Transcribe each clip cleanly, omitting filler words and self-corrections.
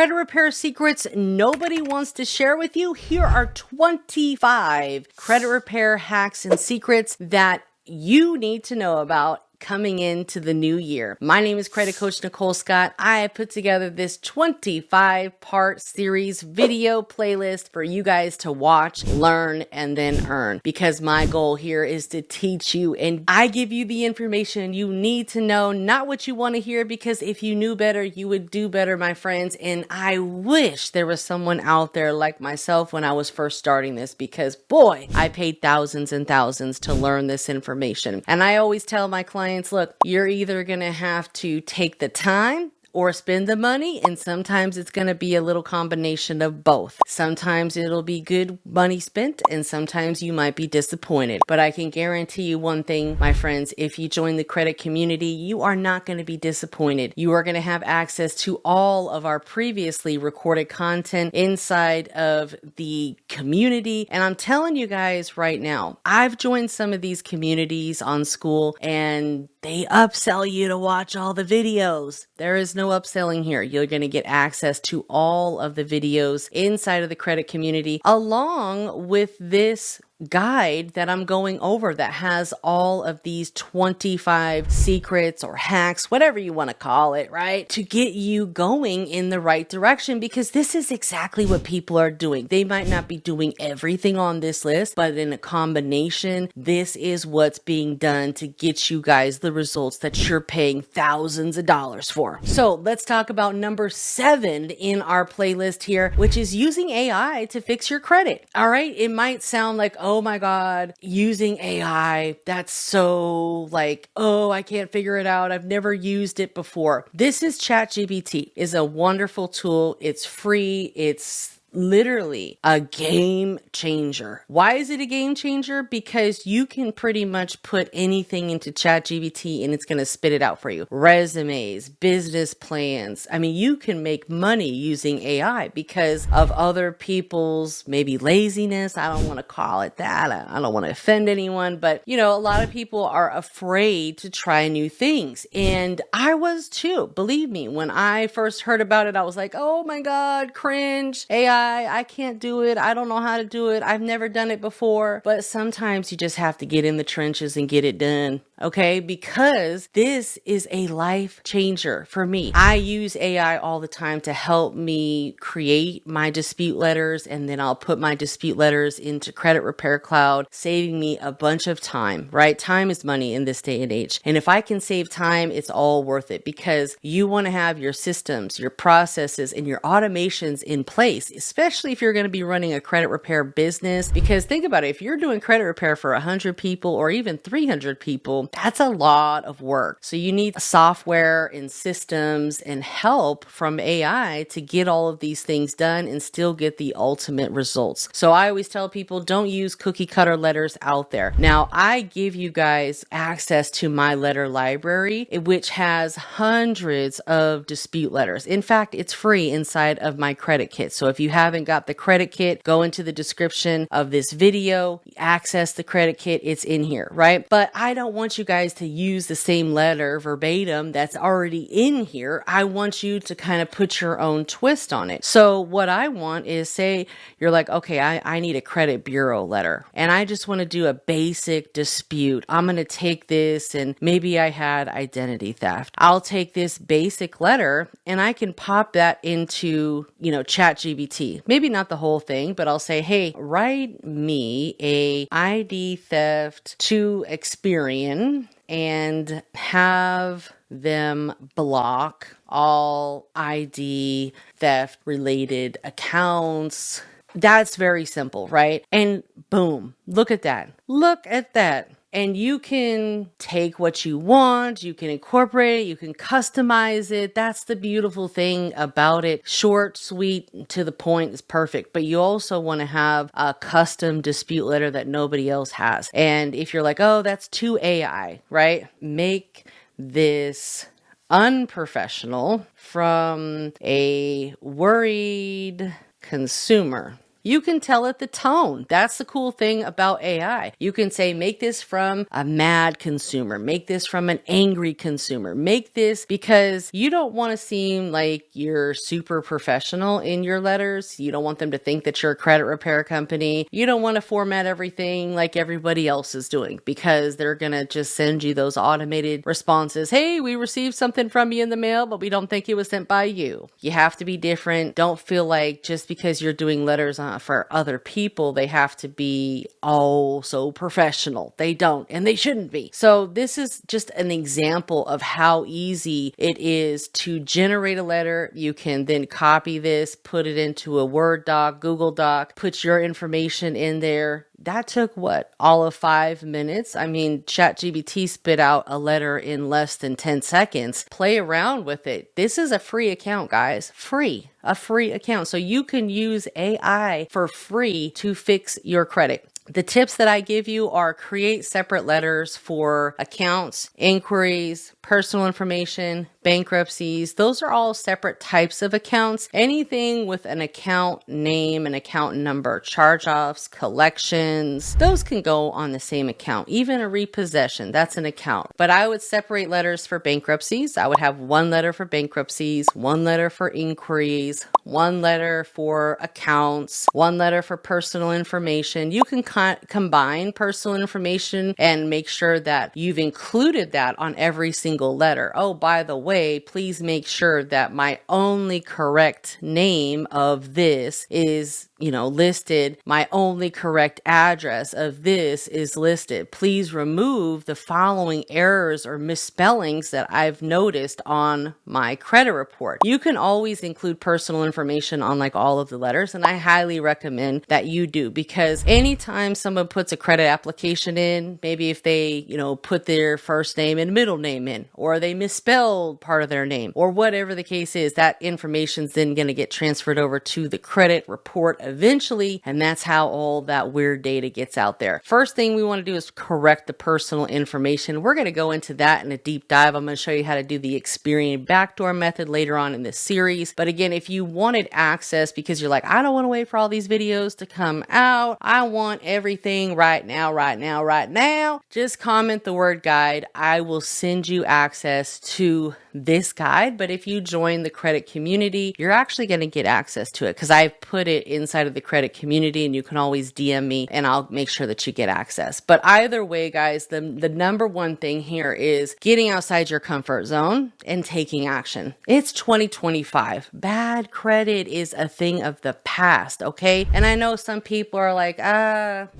Credit repair secrets nobody wants to share with you. Here are 25 credit repair hacks and secrets that you need to know about coming into the new year. My name is Credit Coach Nicole Scott. I have put together this 25-part series video playlist for you guys to watch, learn, and then earn. Because my goal here is to teach you, and I give you the information you need to know, not what you want to hear, because if you knew better, you would do better, my friends. And I wish there was someone out there like myself when I was first starting this, because boy, I paid thousands and thousands to learn this information. And I always tell my clients, look, you're either going to have to take the time or spend the money, and sometimes it's going to be a little combination of both. Sometimes it'll be good money spent, and sometimes you might be disappointed. But I can guarantee you one thing, my friends, if you join the credit community, you are not going to be disappointed. You are going to have access to all of our previously recorded content inside of the community. And I'm telling you guys right now, I've joined some of these communities on school, and they upsell you to watch all the videos. There is no upselling here. You're going to get access to all of the videos inside of the credit community, along with this guide that I'm going over that has all of these 25 secrets or hacks, whatever you want to call it, right? To get you going in the right direction, because this is exactly what people are doing. They might not be doing everything on this list, but in a combination, this is what's being done to get you guys the results that you're paying thousands of dollars for. So let's talk about number 7 in our playlist here, which is using AI to fix your credit. All right. It might sound like, oh my God, using AI, that's so like, oh, I can't figure it out. I've never used it before. This is ChatGPT. It's a wonderful tool. It's free. It's literally a game changer. Why is it a game changer? Because you can pretty much put anything into ChatGPT and it's going to spit it out for you. Resumes, business plans. I mean, you can make money using AI because of other people's maybe laziness. I don't want to call it that. I don't want to offend anyone, but you know, a lot of people are afraid to try new things. And I was too. Believe me, when I first heard about it, I was like, oh my God, cringe. AI, I can't do it. I don't know how to do it. I've never done it before. But sometimes you just have to get in the trenches and get it done. Okay, because this is a life changer for me. I use AI all the time to help me create my dispute letters, and then I'll put my dispute letters into Credit Repair Cloud, saving me a bunch of time, right? Time is money in this day and age. And if I can save time, it's all worth it, because you want to have your systems, your processes, and your automations in place, especially if you're going to be running a credit repair business. Because think about it, if you're doing credit repair for 100 people or even 300 people, that's a lot of work. So you need software and systems and help from AI to get all of these things done and still get the ultimate results. So I always tell people, don't use cookie cutter letters out there. Now, I give you guys access to my letter library, which has hundreds of dispute letters. In fact, it's free inside of my credit kit. So if you haven't got the credit kit, go into the description of this video, access the credit kit. It's in here, right? But I don't want you guys to use the same letter verbatim that's already in here. I want you to kind of put your own twist on it. So what I want is, say you're like, okay, I need a credit bureau letter and I just want to do a basic dispute. I'm going to take this, and maybe I had identity theft. I'll take this basic letter and I can pop that into, ChatGPT. Maybe not the whole thing, but I'll say, hey, write me a ID theft to Experian and have them block all ID theft related accounts. That's very simple, right? And boom, look at that. Look at that. And you can take what you want, you can incorporate it, you can customize it. That's the beautiful thing about it. Short, sweet, to the point is perfect. But you also want to have a custom dispute letter that nobody else has. And if you're like, oh, that's too AI, right? Make this unprofessional from a worried consumer. You can tell it the tone. That's the cool thing about AI. You can say, make this from a mad consumer, make this from an angry consumer, make this, because you don't want to seem like you're super professional in your letters. You don't want them to think that you're a credit repair company. You don't want to format everything like everybody else is doing, because they're going to just send you those automated responses. Hey, we received something from you in the mail, but we don't think it was sent by you. You have to be different. Don't feel like just because you're doing letters for other people, they have to be all so professional. They don't, and they shouldn't be. So this is just an example of how easy it is to generate a letter. You can then copy this, put it into a Word doc, Google Doc, put your information in there. That took what? All of 5 minutes? I mean, ChatGPT spit out a letter in less than 10 seconds. Play around with it. This is a free account, guys. Free. A free account. So you can use AI for free to fix your credit. The tips that I give you are create separate letters for accounts, inquiries, personal information, bankruptcies. Those are all separate types of accounts. Anything with an account name, an account number, charge-offs, collections, those can go on the same account. Even a repossession, that's an account. But I would separate letters for bankruptcies. I would have one letter for bankruptcies, one letter for inquiries, one letter for accounts, one letter for personal information. You can combine personal information and make sure that you've included that on every single letter. Oh, by the way, please make sure that my only correct name of this is listed. My only correct address of this is listed. Please remove the following errors or misspellings that I've noticed on my credit report. You can always include personal information on like all of the letters, and I highly recommend that you do, because anytime someone puts a credit application in, maybe if they, put their first name and middle name in, or they misspelled part of their name, or whatever the case is, that information's then going to get transferred over to the credit report eventually, and that's how all that weird data gets out there. First thing we want to do is correct the personal information. We're going to go into that in a deep dive. I'm going to show you how to do the Experian backdoor method later on in this series. But again, if you wanted access because you're like, I don't want to wait for all these videos to come out, I want everything right now, just comment the word guide. I will send you access to this guide. But if you join the credit community, you're actually going to get access to it, because I've put it inside of the credit community, and you can always DM me and I'll make sure that you get access. But either way, guys, the number one thing here is getting outside your comfort zone and taking action. It's 2025. Bad credit is a thing of the past, okay? And I know some people are like,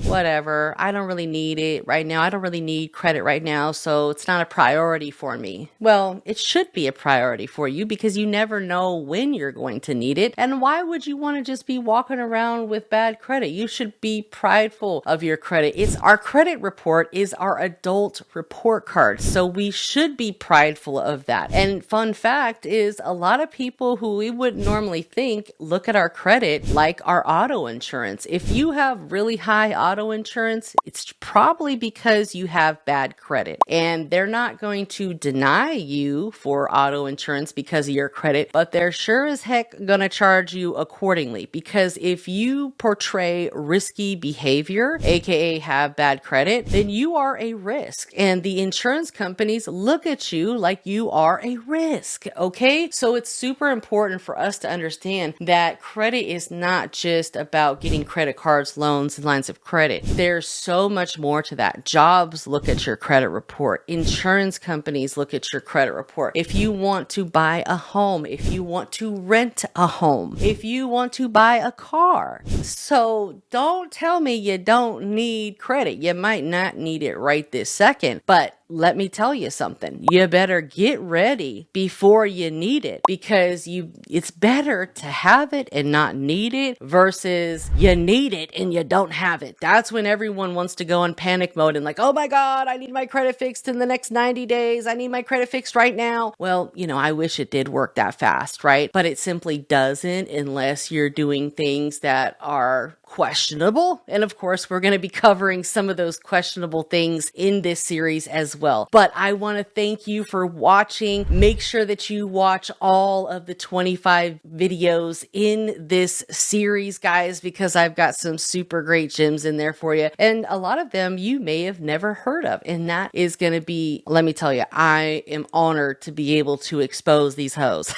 whatever, I don't really need it right now. I don't really need credit right now, so it's not a priority for me. Well, it should be a priority for you, because you never know when you're going to need it. And why would you want to just be walking around with bad credit? You should be prideful of your credit. Our credit report is our adult report card. So we should be prideful of that. And fun fact is, a lot of people who we wouldn't normally think look at our credit like our auto insurance. If you have really high auto insurance, it's probably because you have bad credit, and they're not going to deny you for auto insurance because of your credit, but they're sure as heck gonna charge you accordingly, because if you portray risky behavior, aka have bad credit, then you are a risk, and the insurance companies look at you like you are a risk, okay? So it's super important for us to understand that credit is not just about getting credit cards, loans, and lines of credit. There's so much more to that. Jobs look at your credit report. Insurance companies look at your credit report. If you want to buy a home, if you want to rent a home, if you want to buy a car. So don't tell me you don't need credit. You might not need it right this second, but let me tell you something. You better get ready before you need it, because it's better to have it and not need it versus you need it and you don't have it. That's when everyone wants to go in panic mode and like, oh my God, I need my credit fixed in the next 90 days. I need my credit fixed right now. Well, I wish it did work that fast, right? But it simply doesn't, unless you're doing things that are questionable. And of course, we're going to be covering some of those questionable things in this series as well. But I want to thank you for watching. Make sure that you watch all of the 25 videos in this series, guys, because I've got some super great gems in there for you. And a lot of them you may have never heard of. And that is going to be, let me tell you, I am honored to be able to expose these hoes.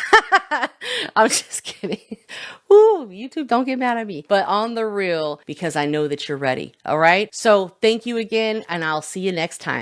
I'm just kidding. Ooh, YouTube, don't get mad at me. But on the real, because I know that you're ready. All right. So thank you again, and I'll see you next time.